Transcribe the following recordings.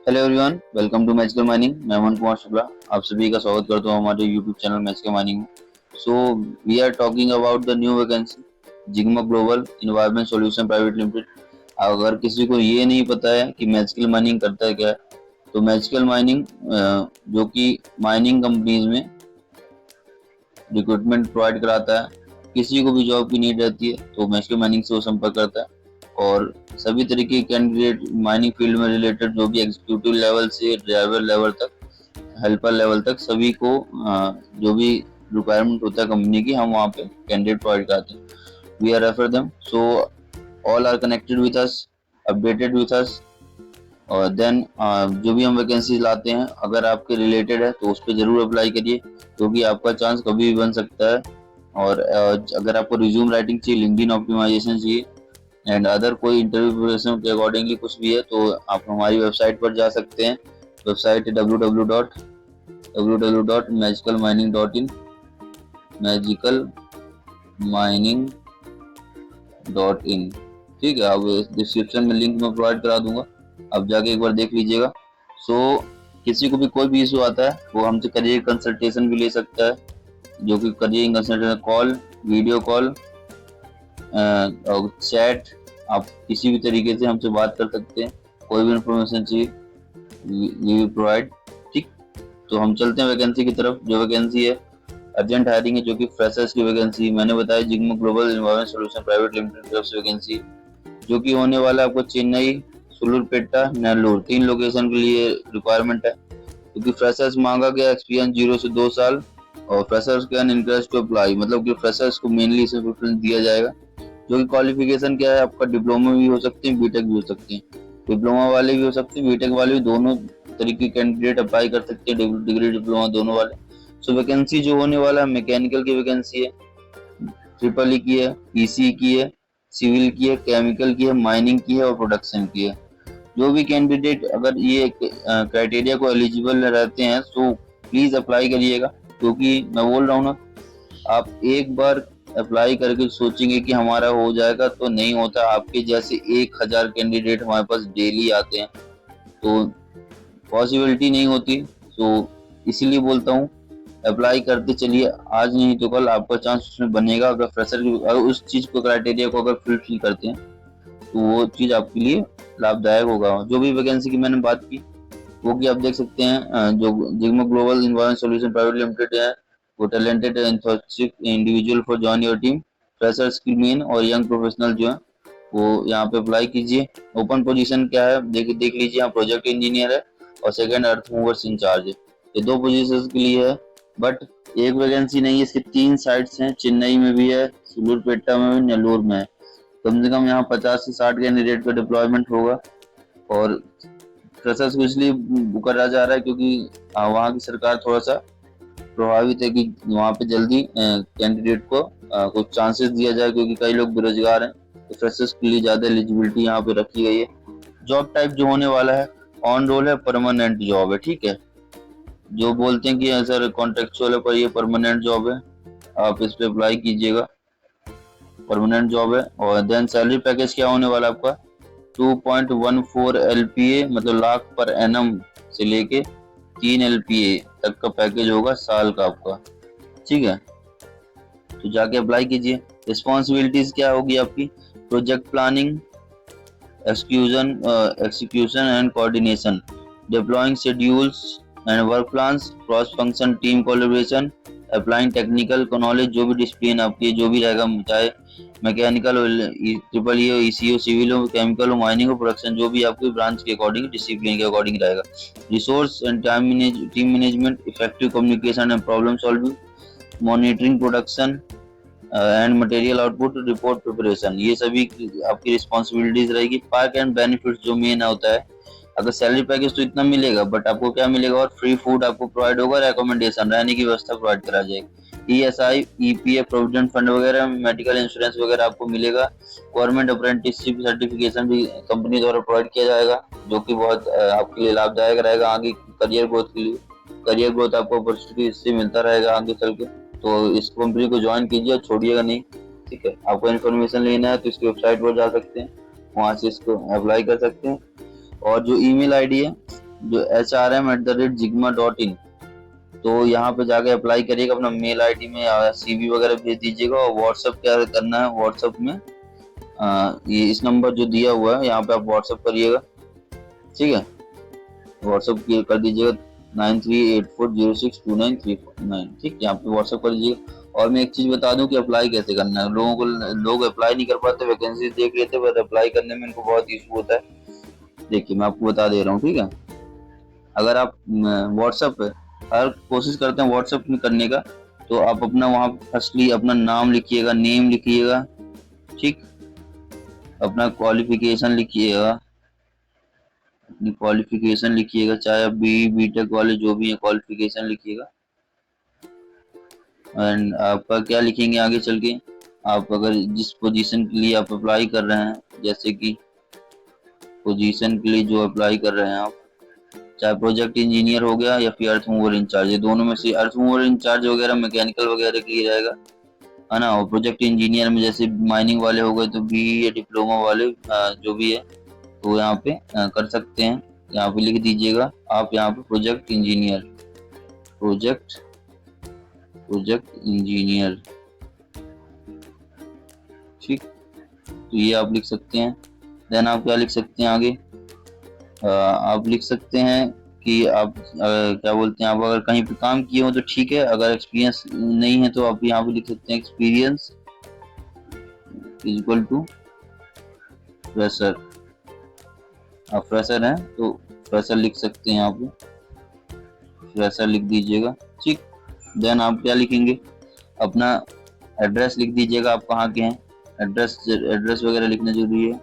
Hello everyone, welcome to magical mining. मैं अमन कुमार शुक्ला आप सभी का स्वागत करता हूँ हमारे यूट्यूब चैनल मैजिकल माइनिंग में। So we are talking about the new vacancy Zigma Global Environment Solution Private Limited. अगर किसी को ये नहीं पता है कि मैजिकल माइनिंग करता है क्या है, तो मैजिकल माइनिंग जो कि माइनिंग कंपनीज में रिक्रूटमेंट प्रोवाइड कराता है। किसी को भी जॉब की नीड रहती है तो मैजिकल माइनिंग से वो संपर्क करता है, और सभी तरीके के कैंडिडेट माइनिंग फील्ड में रिलेटेड जो भी एग्जीक्यूटिव लेवल से ड्राइवर लेवल तक, हेल्पर लेवल तक सभी को जो भी रिक्वायरमेंट होता है कंपनी की, हम वहाँ पे कैंडिडेट प्रोवाइड कराते हैं। We are refer them, so all are connected with us, updated with us. और देन जो भी हम वैकेंसी लाते हैं अगर आपके रिलेटेड है तो उस पर जरूर अप्लाई करिए, क्योंकि आपका चांस कभी भी बन सकता है। और अगर आपको रिज्यूम राइटिंग चाहिए, लिंक्डइन ऑप्टिमाइजेशन चाहिए एंड अदर कोई इंटरव्यू प्रिपरेशन के अकॉर्डिंगली कुछ भी है, तो आप हमारी वेबसाइट पर जा सकते हैं। वेबसाइट है www.magicalmining.in, magicalmining.in। ठीक है, आप डिस्क्रिप्शन में लिंक में प्रोवाइड करा दूंगा, आप जाके एक बार देख लीजिएगा। किसी को भी कोई भी इशू आता है वो हमसे करियर कंसल्टेशन भी ले सकता है, जो कि career consultation call, video call और चैट, आप किसी भी तरीके से हमसे बात कर सकते हैं। कोई भी इंफॉर्मेशन चाहिए वी विल प्रोवाइड। ठीक, तो हम चलते हैं वैकेंसी की तरफ। जो वैकेंसी है अर्जेंट हायरिंग है, जो कि फ्रेशर्स की वैकेंसी मैंने बताया Zigma Global Environment Solution Private Limited की तरफ से वैकेंसी, जो कि होने वाला है आपको चेन्नई, सुलूरपेटा, नेल्लोर, 3 लोकेशन के लिए रिक्वायरमेंट है। क्योंकि फ्रेशर्स मांगा गया एक्सपीरियंस 0 से 2 साल, और freshers can interest to apply, मतलब कि फ्रेशर्स को मेनली इसमें प्रेफरेंस दिया जाएगा। जो कि क्वालिफिकेशन क्या है आपका, डिप्लोमा भी हो सकते हैं, बीटेक भी हो सकते हैं। डिप्लोमा वाले भी हो सकते हैं, बीटेक वाले भी, दोनों तरीके कैंडिडेट अप्लाई कर सकते हैं, डिग्री डिप्लोमा दोनों वाले। सो वैकेंसी जो होने वाला है मैकेनिकल की वैकेंसी है, ट्रिपल ई की है, ईसी की है, सिविल की है, केमिकल की है, माइनिंग की है और प्रोडक्शन की है। जो भी कैंडिडेट अगर ये क्राइटेरिया को एलिजिबल रहते हैं तो प्लीज अप्लाई करिएगा, क्योंकि मैं बोल रहा हूँ ना, आप एक बार अप्लाई करके सोचेंगे कि हमारा हो जाएगा, तो नहीं होता। आपके जैसे 1000 कैंडिडेट हमारे पास डेली आते हैं, तो पॉसिबिलिटी नहीं होती। तो इसीलिए बोलता हूँ अप्लाई करते चलिए, आज नहीं तो कल आपका चांस उसमें बनेगा। अगर फ्रेशर अगर उस चीज को क्राइटेरिया को अगर फुलफिल करते हैं तो वो चीज आपके लिए लाभदायक होगा। जो भी वैकेंसी की मैंने बात की वो कि आप देख सकते हैं, जो Zigma Global Environment Solution Private Limited है, वो talented enthusiastic individual for join your team, fresher skill men और यंग प्रोफेशनल जो है वो यहाँ पे अप्लाई कीजिए। ओपन पोजीशन क्या है देख लीजिए, यहाँ प्रोजेक्ट इंजीनियर है और सेकंड अर्थ मूवर्स इंचार्ज है। ये 2 पोजीशन के लिए है, बट एक वैकेंसी नहीं है, इसके 3 साइट्स हैं। चेन्नई में भी है, सुलूरपेटा में भी, नेल्लोर में है। कम से कम यहाँ 50 से 60 कैंडिडेट का डिप्लॉयमेंट होगा। और फ्रेशर्स को इसलिए करा जा रहा है क्योंकि वहाँ की सरकार थोड़ा सा प्रभावित है कि वहाँ पे जल्दी कैंडिडेट को कुछ चांसेस दिया जाए, क्योंकि कई लोग बेरोजगार हैं। तो फ्रेशर्स के लिए ज्यादा एलिजिबिलिटी यहाँ पे रखी गई है। जॉब टाइप जो होने वाला है ऑन रोल है, परमानेंट जॉब है। ठीक है, जो बोलते हैं कि सर कॉन्ट्रेक्चुअल है, पर ये परमानेंट जॉब है, आप इस पे अप्लाई कीजिएगा, परमानेंट जॉब है। और देन सैलरी पैकेज क्या होने वाला है आपका, 2.14 LPA मतलब लाख पर एनम से लेके 3 LPA तक का पैकेज होगा साल का आपका। ठीक है, तो जाके अप्लाई कीजिए। रिस्पॉन्सिबिलिटीज क्या होगी आपकी, project planning, execution and coordination, deploying schedules and work plans, cross function team collaboration, applying technical knowledge, जो भी डिसिप्लिन आपकी जो भी रहेगा, चाहे मैकेनिकल हो, ट्रिपल ई हो, ईसी हो, सिविल हो, केमिकल हो, माइनिंग हो, प्रोडक्शन, जो भी आपकी ब्रांच के अकॉर्डिंग डिसिप्लिन के अकॉर्डिंग रहेगा। Resource and team management, effective communication and problem solving, monitoring production and material output, report preparation, ये सभी आपकी रिस्पॉन्सिबिलिटीज रहेगी। पार्क एंड बेनिफिट्स जो मेन होता है, अगर सैलरी पैकेज तो इतना मिलेगा, बट आपको क्या मिलेगा, और फ्री फूड आपको प्रोवाइड होगा, रिकमेंडेशन रहने की व्यवस्था प्रोवाइड करा जाएगी, ESI, EPF, प्रोविडेंट फंड वगैरह, मेडिकल इंश्योरेंस वगैरह आपको मिलेगा। गवर्नमेंट अप्रेंटिसशिप सर्टिफिकेशन भी कंपनी द्वारा प्रोवाइड किया जाएगा, जो कि बहुत आपके लिए लाभदायक रहेगा आगे करियर ग्रोथ के लिए। करियर ग्रोथ आपको अपॉर्चुनिटी इससे मिलता रहेगा आगे चल के। तो इस कंपनी को ज्वाइन कीजिए, छोड़िएगा नहीं। ठीक है, आपको इन्फॉर्मेशन लेना है तो इसकी वेबसाइट पर जा सकते हैं, वहां से इसको अप्लाई कर सकते हैं। और जो ईमेल आईडी है जो hrm@jigma.in, तो यहाँ पे जाके अप्लाई करिएगा, अपना मेल आईडी में CV वगैरह भेज दीजिएगा। और व्हाट्सअप क्या करना है, व्हाट्सअप में ये इस नंबर जो दिया हुआ है यहाँ पे आप व्हाट्सअप करिएगा, ठीक है। व्हाट्सअप कर दीजिएगा 9384062939, ठीक, यहाँ पे व्हाट्सअप कर दीजिएगा। और मैं एक चीज बता दूं कि अप्लाई कैसे करना है। लोग अप्लाई नहीं कर पाते, वैकेंसी देख लेते, बट अप्लाई करने में इनको बहुत इशू होता है। देखिए मैं आपको बता दे रहा हूँ, ठीक है। अगर आप व्हाट्सएप पे हर कोशिश करते हैं व्हाट्सएप में करने का, तो आप अपना वहाँ फर्स्टली अपना नाम लिखिएगा, नेम लिखिएगा, ठीक, अपना क्वालिफिकेशन लिखिएगा, अपनी क्वालिफिकेशन लिखिएगा, चाहे आप BTech वाले जो भी है क्वालिफिकेशन लिखिएगा। एंड आपका क्या लिखेंगे आगे चल के, आप अगर जिस पोजीशन के लिए आप अप्लाई कर रहे हैं, जैसे कि पोजीशन के लिए जो अप्लाई कर रहे हैं आप, चाहे प्रोजेक्ट इंजीनियर हो गया या फिर अर्थ मूवर इंचार्ज, ये दोनों में से अर्थ मूवर इंचार्ज वगैरह मैकेनिकल वगैरह के लिए रहेगा, है ना। और प्रोजेक्ट इंजीनियर में जैसे माइनिंग वाले हो गए तो BE या डिप्लोमा वाले जो भी है तो यहाँ पे कर सकते हैं। यहाँ पे लिख दीजिएगा आप यहाँ पे प्रोजेक्ट इंजीनियर, प्रोजेक्ट इंजीनियर, ठीक, तो ये आप लिख सकते हैं। देन आप क्या लिख सकते हैं आगे, आप लिख सकते हैं कि आप क्या बोलते हैं, आप अगर कहीं पे काम किए हो तो ठीक है, अगर एक्सपीरियंस नहीं है तो आप यहाँ पे लिख सकते हैं एक्सपीरियंस इक्वल टू फ्रेशर। आप फ्रेशर हैं तो फ्रेशर लिख सकते हैं, यहाँ पे फ्रेशर लिख दीजिएगा, ठीक। देन आप क्या लिखेंगे, अपना एड्रेस लिख दीजिएगा, आप कहाँ के हैं, एड्रेस वगैरह लिखना जरूरी है।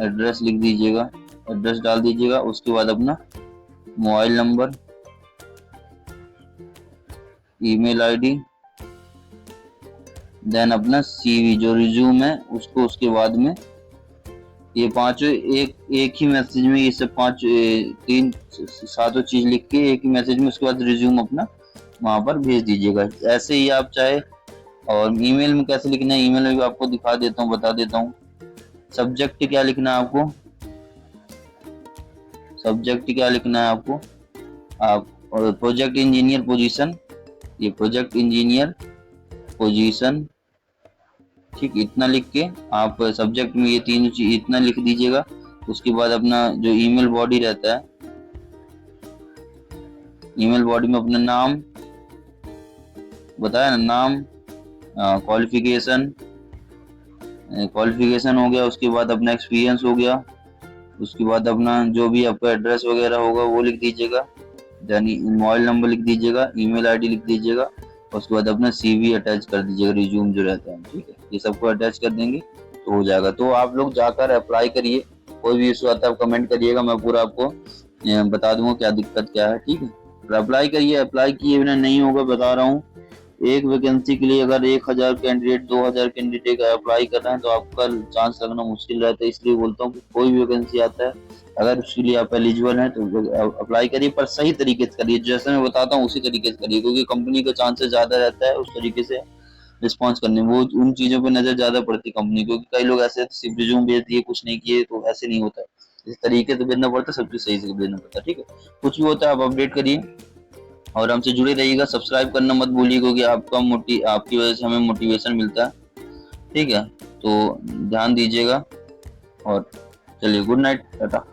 एड्रेस लिख दीजिएगा, एड्रेस डाल दीजिएगा। उसके बाद अपना mobile number, email ID, then अपना CV जो रिज्यूम है उसको, उसके बाद में ये पांचों एक ही मैसेज में, ये सब सातों चीज लिख के एक ही मैसेज में, उसके बाद रिज्यूम अपना वहां पर भेज दीजिएगा। ऐसे ही आप चाहे, और ईमेल में कैसे लिखना है, ईमेल में भी आपको दिखा देता हूँ, बता देता हूँ। सब्जेक्ट क्या लिखना है आपको, सब्जेक्ट क्या लिखना है आपको, आप और प्रोजेक्ट इंजीनियर पोजीशन, ये प्रोजेक्ट इंजीनियर पोजीशन, ठीक, इतना लिख के आप सब्जेक्ट में ये तीनों चीज इतना लिख दीजिएगा। उसके बाद अपना जो ईमेल बॉडी रहता है, ईमेल बॉडी में अपना नाम बताया ना, नाम, क्वालिफिकेशन हो गया, उसके बाद अपना एक्सपीरियंस हो गया, उसके बाद अपना जो भी आपका एड्रेस वगैरह होगा वो लिख दीजिएगा, यानी मोबाइल नंबर लिख दीजिएगा, ईमेल आईडी लिख दीजिएगा, उसके बाद अपना CV अटैच कर दीजिएगा, रिज्यूम जो रहता है, ठीक है, ये सबको अटैच कर देंगे तो हो जाएगा। तो आप लोग जाकर अप्लाई करिए, कोई भी इशू आता है आप कमेंट करिएगा, मैं पूरा आपको बता दूंगा क्या दिक्कत क्या है, ठीक है। अप्लाई करिए, अप्लाई किए बिना नहीं होगा, बता रहा हूँ। एक वैकेंसी के लिए अगर 1000 कैंडिडेट 2000 कैंडिडेट अप्लाई कर रहे हैं तो आपका चांस लगना मुश्किल रहता है। इसलिए बोलता हूँ कि कोई भी वैकेंसी आता है, अगर उसके लिए आप एलिजिबल हैं तो अप्लाई करिए, पर सही तरीके से करिए, जैसे मैं बताता हूँ उसी तरीके से करिए, क्योंकि कंपनी का चांसेस ज्यादा रहता है उस तरीके से रिस्पॉन्स करने में। वो उन चीजों पे नजर ज्यादा पड़ती है कंपनी, क्योंकि कई लोग ऐसे सिर्फ रिज्यूम भेज दिए, कुछ नहीं किए, तो ऐसे नहीं होता है। इस तरीके से भेजना पड़ता है, सब चीज सही से भेजना पड़ता है, ठीक है। कुछ भी होता है आप अपडेट करिए और हमसे जुड़े रहिएगा। सब्सक्राइब करना मत भूलिए, क्योंकि आपकी वजह से हमें मोटिवेशन मिलता है, ठीक है। तो ध्यान दीजिएगा और चलिए, गुड नाइट, टाटा।